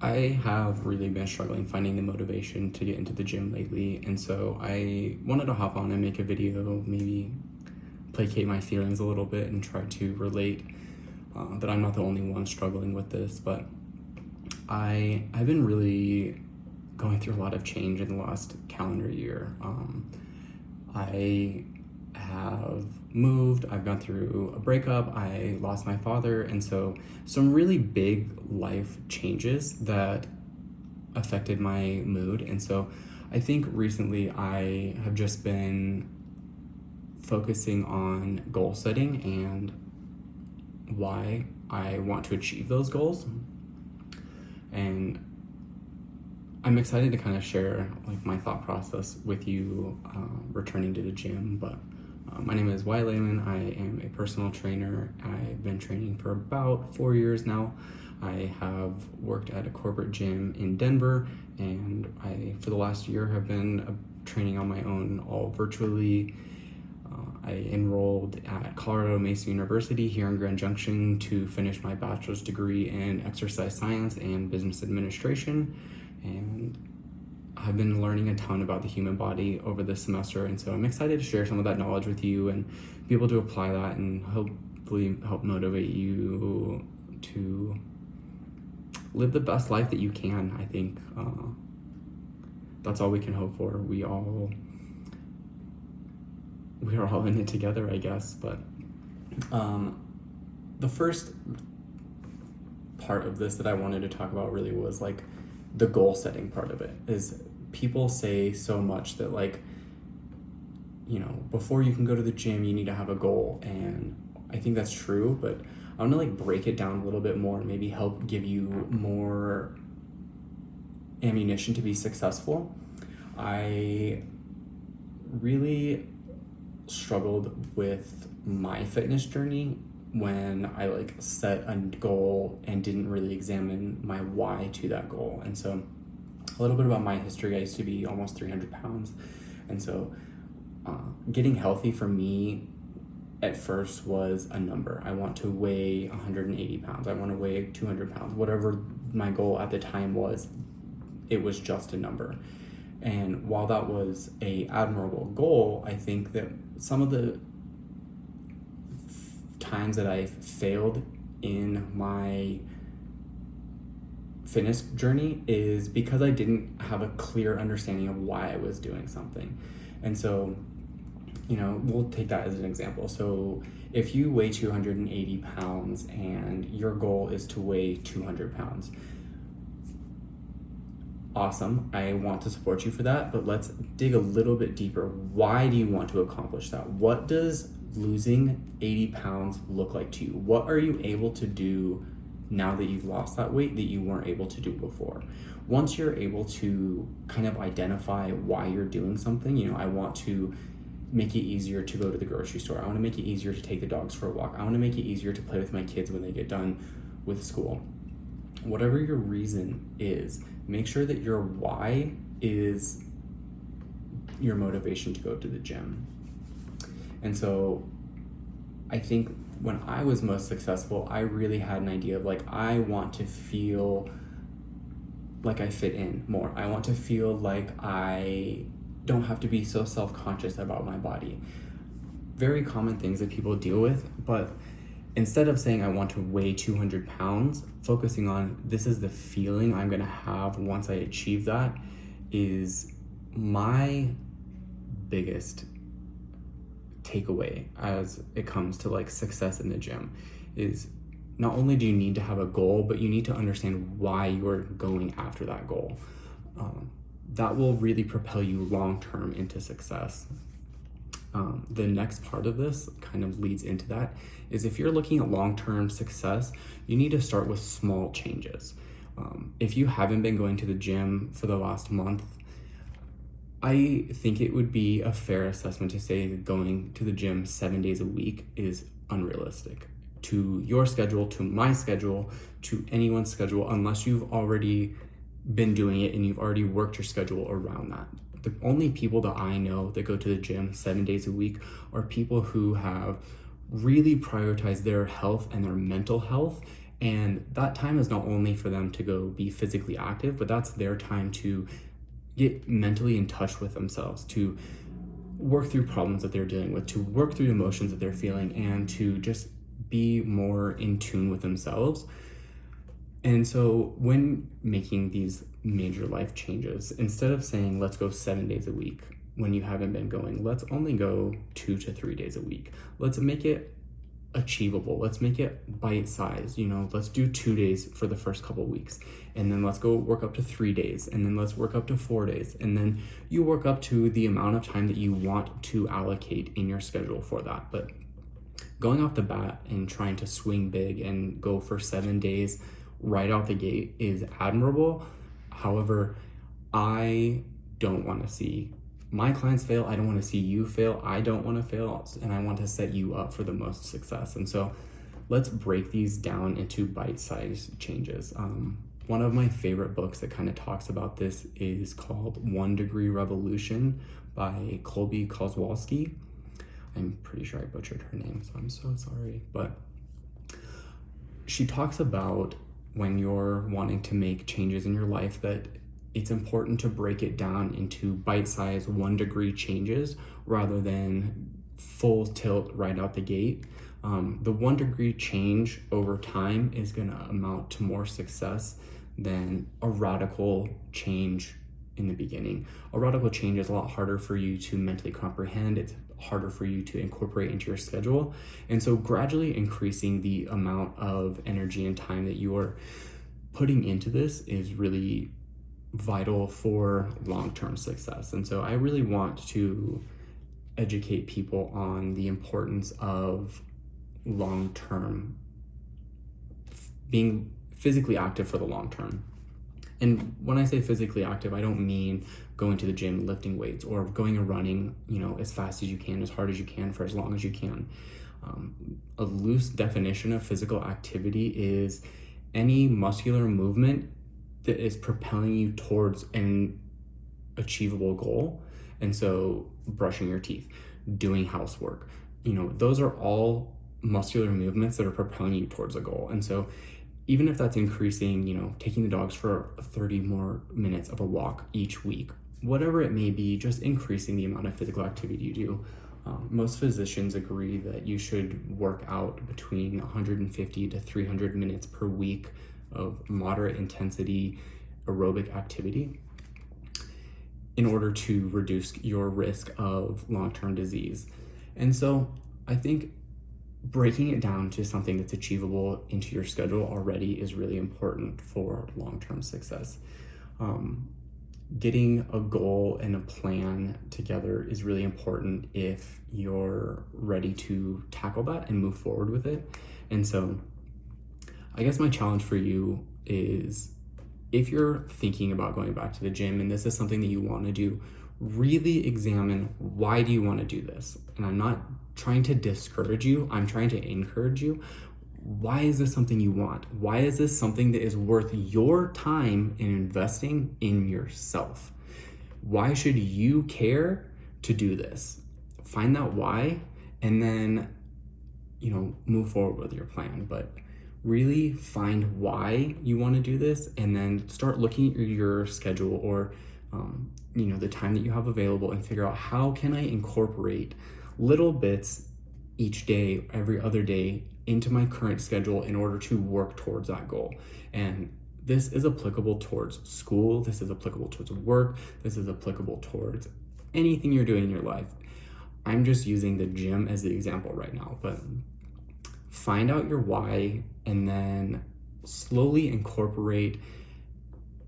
I have really been struggling finding the motivation to get into the gym lately, and so I wanted to hop on and make a video, maybe placate my feelings a little bit and try to relate that I'm not the only one struggling with this, but I've been really going through a lot of change in the last calendar year. I have moved, I've gone through a breakup, I lost my father, and so some really big life changes that affected my mood. And so I think recently I have just been focusing on goal setting and why I want to achieve those goals. And I'm excited to kind of share like my thought process with you returning to the gym. But my name is Wyatt Lehman. I am a personal trainer. I've been training for about 4 years now. I have worked at a corporate gym in Denver, and I, for the last year, have been training on my own, all virtually. I enrolled at Colorado Mesa University here in Grand Junction to finish my bachelor's degree in exercise science and business administration. And I've been learning a ton about the human body over this semester, and so I'm excited to share some of that knowledge with you and be able to apply that and hopefully help motivate you to live the best life that you can. I think that's all we can hope for. We are all in it together, I guess. But the first part of this that I wanted to talk about really was like the goal setting part of it. Is people say so much that, like, you know, before you can go to the gym you need to have a goal, and I think that's true, but I want to like break it down a little bit more and maybe help give you more ammunition to be successful. I really struggled with my fitness journey when I like set a goal and didn't really examine my why to that goal. And so a little bit about my history: I used to be almost 300 pounds. And so getting healthy for me at first was a number. I want to weigh 180 pounds. I want to weigh 200 pounds. Whatever my goal at the time was, it was just a number. And while that was a admirable goal, I think that some of the times that I failed in my fitness journey is because I didn't have a clear understanding of why I was doing something. And so, you know, we'll take that as an example. So if you weigh 280 pounds and your goal is to weigh 200 pounds, awesome, I want to support you for that, but let's dig a little bit deeper. Why do you want to accomplish that? What does losing 80 pounds look like to you? What are you able to do now that you've lost that weight that you weren't able to do before? Once you're able to kind of identify why you're doing something, you know, I want to make it easier to go to the grocery store. I want to make it easier to take the dogs for a walk. I want to make it easier to play with my kids when they get done with school. Whatever your reason is, make sure that your why is your motivation to go to the gym. And so I think when I was most successful, I really had an idea of like, I want to feel like I fit in more. I want to feel like I don't have to be so self-conscious about my body. Very common things that people deal with, but instead of saying I want to weigh 200 pounds, focusing on this is the feeling I'm gonna have once I achieve that is my biggest takeaway as it comes to like success in the gym. Is not only do you need to have a goal, but you need to understand why you're going after that goal. That will really propel you long-term into success. The next part of this kind of leads into that is if you're looking at long-term success, you need to start with small changes. If you haven't been going to the gym for the last month, I think it would be a fair assessment to say that going to the gym 7 days a week is unrealistic to your schedule, to my schedule, to anyone's schedule, unless you've already been doing it and you've already worked your schedule around that. The only people that I know that go to the gym 7 days a week are people who have really prioritized their health and their mental health And that time is not only for them to go be physically active, but that's their time to get mentally in touch with themselves, to work through problems that they're dealing with, to work through emotions that they're feeling, and to just be more in tune with themselves. And so when making these major life changes, instead of saying, let's go 7 days a week, when you haven't been going, let's only go 2 to 3 days a week. Let's make it achievable. Let's make it bite-sized. Let's do 2 days for the first couple weeks, and then let's go work up to 3 days, and then let's work up to 4 days, and then you work up to the amount of time that you want to allocate in your schedule for that. But going off the bat and trying to swing big and go for 7 days right out the gate is admirable. However, I don't want to see my clients fail. I don't want to see you fail. I don't want to fail, and I want to set you up for the most success. And so let's break these down into bite-sized changes. One of my favorite books that kind of talks about this is called 1 Degree Revolution by Colby Kozlowski. I'm pretty sure I butchered her name, so I'm so sorry. But she talks about when you're wanting to make changes in your life, that it's important to break it down into bite-sized 1 degree changes rather than full tilt right out the gate. The 1 degree change over time is going to amount to more success than a radical change in the beginning. A radical change is a lot harder for you to mentally comprehend. It's harder for you to incorporate into your schedule. And so gradually increasing the amount of energy and time that you are putting into this is really vital for long-term success. And so I really want to educate people on the importance of long-term being physically active for the long term. And when I say physically active, I don't mean going to the gym, lifting weights, or going and running, as fast as you can, as hard as you can, for as long as you can. A loose definition of physical activity is any muscular movement that is propelling you towards an achievable goal. And so brushing your teeth, doing housework, those are all muscular movements that are propelling you towards a goal. And so even if that's increasing, taking the dogs for 30 more minutes of a walk each week, whatever it may be, just increasing the amount of physical activity you do. Most physicians agree that you should work out between 150 to 300 minutes per week of moderate intensity aerobic activity in order to reduce your risk of long-term disease. And so I think breaking it down to something that's achievable into your schedule already is really important for long-term success. Getting a goal and a plan together is really important if you're ready to tackle that and move forward with it. And so I guess my challenge for you is, if you're thinking about going back to the gym and this is something that you want to do, really examine, why do you want to do this? And I'm not trying to discourage you, I'm trying to encourage you. Why is this something you want? Why is this something that is worth your time in investing in yourself? Why should you care to do this? Find that why, and then, move forward with your plan. But really find why you want to do this, and then start looking at your schedule or the time that you have available, and figure out, how can I incorporate little bits each day, every other day, into my current schedule in order to work towards that goal. And this is applicable towards school, this is applicable towards work, this is applicable towards anything you're doing in your life. I'm just using the gym as the example right now, but find out your why, and then slowly incorporate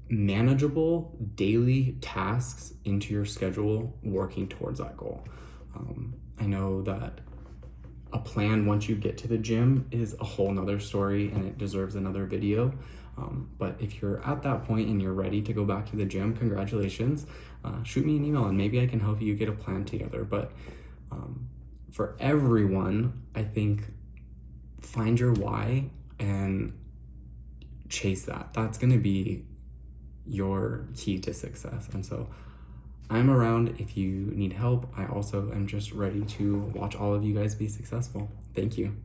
manageable daily tasks into your schedule working towards that goal. I know that a plan once you get to the gym is a whole nother story, and it deserves another video. But if you're at that point and you're ready to go back to the gym, congratulations. Shoot me an email and maybe I can help you get a plan together. But for everyone, I think find your why and chase that. That's going to be your key to success. And so I'm around if you need help. I also am just ready to watch all of you guys be successful. Thank you.